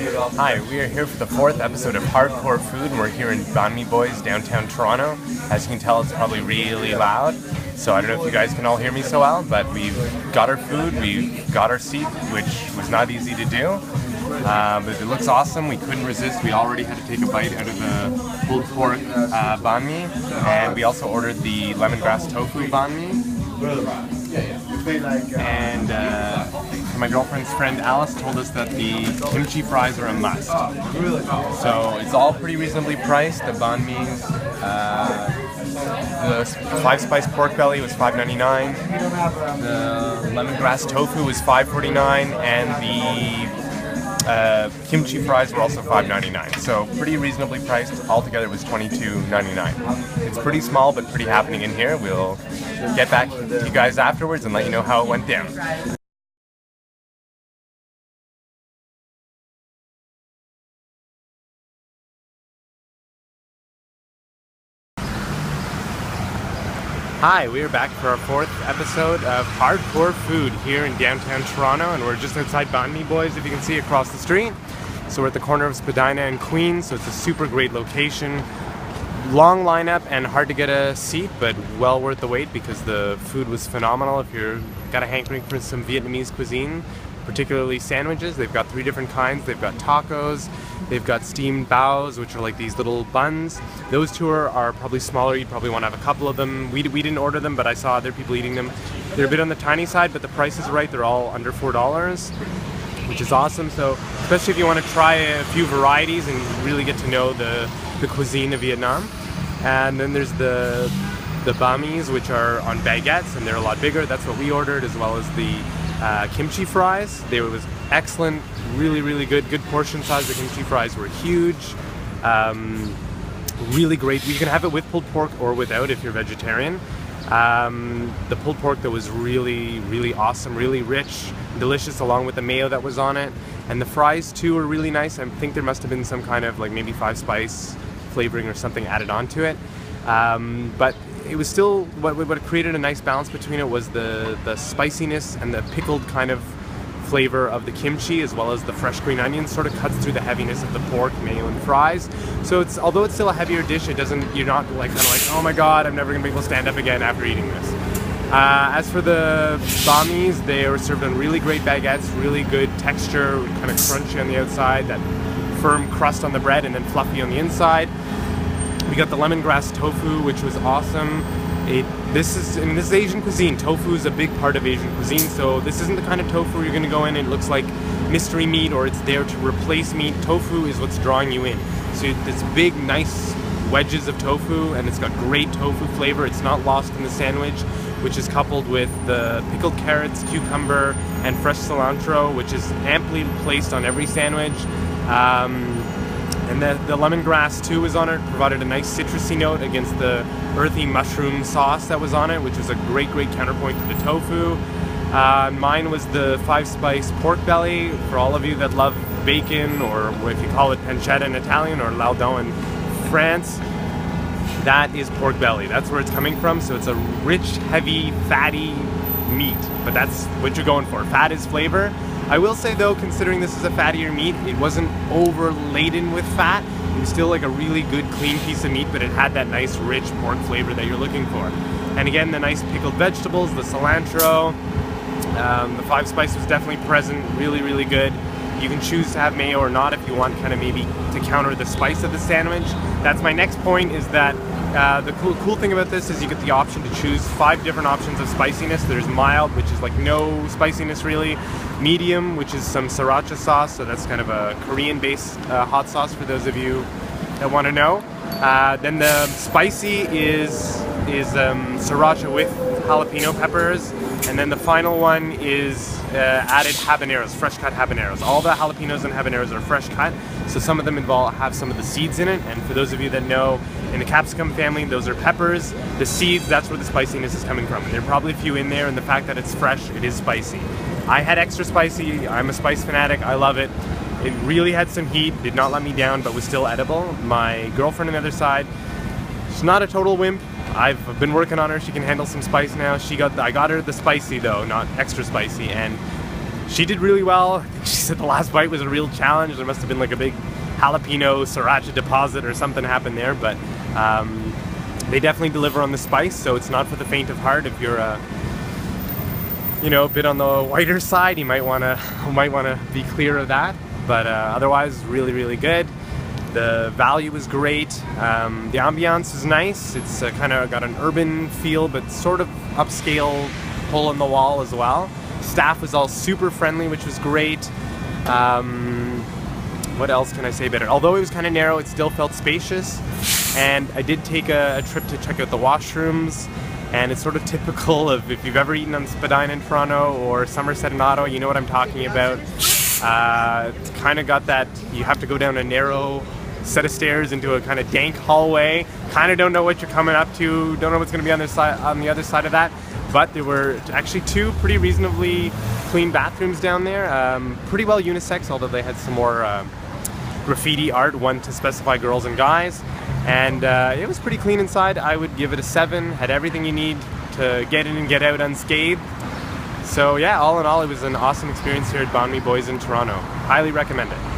Hi, we are here for the 4th episode of Hardcore Food, and we're here in Banh Mi Boys, downtown Toronto. As you can tell, it's probably really loud, so I don't know if you guys can all hear me so well, but we've got our food, we've got our seat, which was not easy to do, but it looks awesome. We couldn't resist. We already had to take a bite out of the pulled pork banh mi, and we also ordered the lemongrass tofu banh mi. And my girlfriend's friend Alice told us that the kimchi fries are a must. So it's all pretty reasonably priced. The banh mi's, the 5-spice pork belly was $5.99. The lemongrass tofu was $5.49, and the kimchi fries were also $5.99. So pretty reasonably priced. Altogether it was $22.99. It's pretty small but pretty happening in here. We'll get back to you guys afterwards and let you know how it went down. Hi, we are back for our 4th episode of Hardcore Food here in downtown Toronto, and we're just outside Banh Mi Boys, if you can see, across the street. So we're at the corner of Spadina and Queen, so it's a super great location. Long lineup and hard to get a seat, but well worth the wait because the food was phenomenal. If you've got a hankering for some Vietnamese cuisine, particularly sandwiches, they've got 3 different kinds. They've got tacos, they've got steamed baos, which are like these little buns. Those 2 are probably smaller. You'd probably want to have a couple of them. We didn't order them, but I saw other people eating them. They're a bit on the tiny side, but the price is right. They're all under $4, which is awesome. So especially if you want to try a few varieties and really get to know the cuisine of Vietnam. And then there's the banh mi's, which are on baguettes, and they're a lot bigger. That's what we ordered, as well as the kimchi fries. They was excellent, really good portion size. The kimchi fries were huge, really great. You can have it with pulled pork or without if you're vegetarian. The pulled pork, that was really awesome, really rich, delicious, along with the mayo that was on it. And the fries too were really nice. I think there must have been some kind of like maybe 5-spice flavoring or something added onto it, but it was still, what created a nice balance between it was the spiciness and the pickled kind of flavor of the kimchi, as well as the fresh green onions sort of cuts through the heaviness of the pork, mayo, and fries. So it's, although it's still a heavier dish, it doesn't, you're not like kind of like, oh my god, I'm never gonna be able to stand up again after eating this. As for the banh mi's, they were served on really great baguettes, really good texture, kind of crunchy on the outside, that firm crust on the bread, and then fluffy on the inside. We got the lemongrass tofu, which was awesome. This is Asian cuisine. Tofu is a big part of Asian cuisine, so this isn't the kind of tofu where you're going to go in and it looks like mystery meat or it's there to replace meat. Tofu is what's drawing you in. So it's big, nice wedges of tofu, and it's got great tofu flavor. It's not lost in the sandwich, which is coupled with the pickled carrots, cucumber, and fresh cilantro, which is amply placed on every sandwich. And the lemongrass too was on it, provided a nice citrusy note against the earthy mushroom sauce that was on it, which was a great counterpoint to the tofu. Mine was the 5-spice pork belly. For all of you that love bacon, or if you call it pancetta in Italian, or lardon in France, that is pork belly. That's where it's coming from. So it's a rich, heavy, fatty meat, but that's what you're going for. Fat is flavor. I will say though, considering this is a fattier meat, it wasn't over-laden with fat. It was still like a really good, clean piece of meat, but it had that nice, rich pork flavor that you're looking for. And again, the nice pickled vegetables, the cilantro, the 5-spice was definitely present, really good. You can choose to have mayo or not if you want kind of maybe to counter the spice of the sandwich. That's my next point, is that the cool thing about this is you get the option to choose 5 different options of spiciness. There's mild, which is like no spiciness really. Medium, which is some sriracha sauce, so that's kind of a Korean-based hot sauce for those of you that want to know. Then the spicy is sriracha with jalapeno peppers, and then the final one is added habaneros, fresh cut habaneros. All the jalapenos and habaneros are fresh cut, so some of them have some of the seeds in it, and for those of you that know, in the capsicum family, those are peppers. The seeds, that's where the spiciness is coming from. And there are probably a few in there, and the fact that it's fresh, it is spicy. I had extra spicy. I'm a spice fanatic. I love it. It really had some heat, did not let me down, but was still edible. My girlfriend on the other side, she's not a total wimp. I've been working on her. She can handle some spice now. I got her the spicy though, not extra spicy, and She did really well. She said the last bite was a real challenge. There must have been like a big jalapeno sriracha deposit or something happened there, but they definitely deliver on the spice, so it's not for the faint of heart. If you're a bit on the whiter side, you might want to be clear of that. But otherwise, really, really good. The value is great. The ambiance is nice. It's kind of got an urban feel, but sort of upscale, hole in the wall as well. Staff was all super friendly, which was great. What else can I say about it? Although it was kind of narrow, it still felt spacious. And I did take a trip to check out the washrooms. And it's sort of typical of if you've ever eaten on Spadina in Toronto or Somerset in Ottawa, you know what I'm talking about. It's kind of got that, you have to go down a narrow set of stairs into a kind of dank hallway. Kind of don't know what you're coming up to, don't know what's going to be on the other side of that. But there were actually 2 pretty reasonably clean bathrooms down there. Pretty well unisex, although they had some more graffiti art, one to specify girls and guys. And it was pretty clean inside. I would give it a 7. Had everything you need to get in and get out unscathed. So yeah, all in all, it was an awesome experience here at Banh Mi Boys in Toronto. Highly recommend it.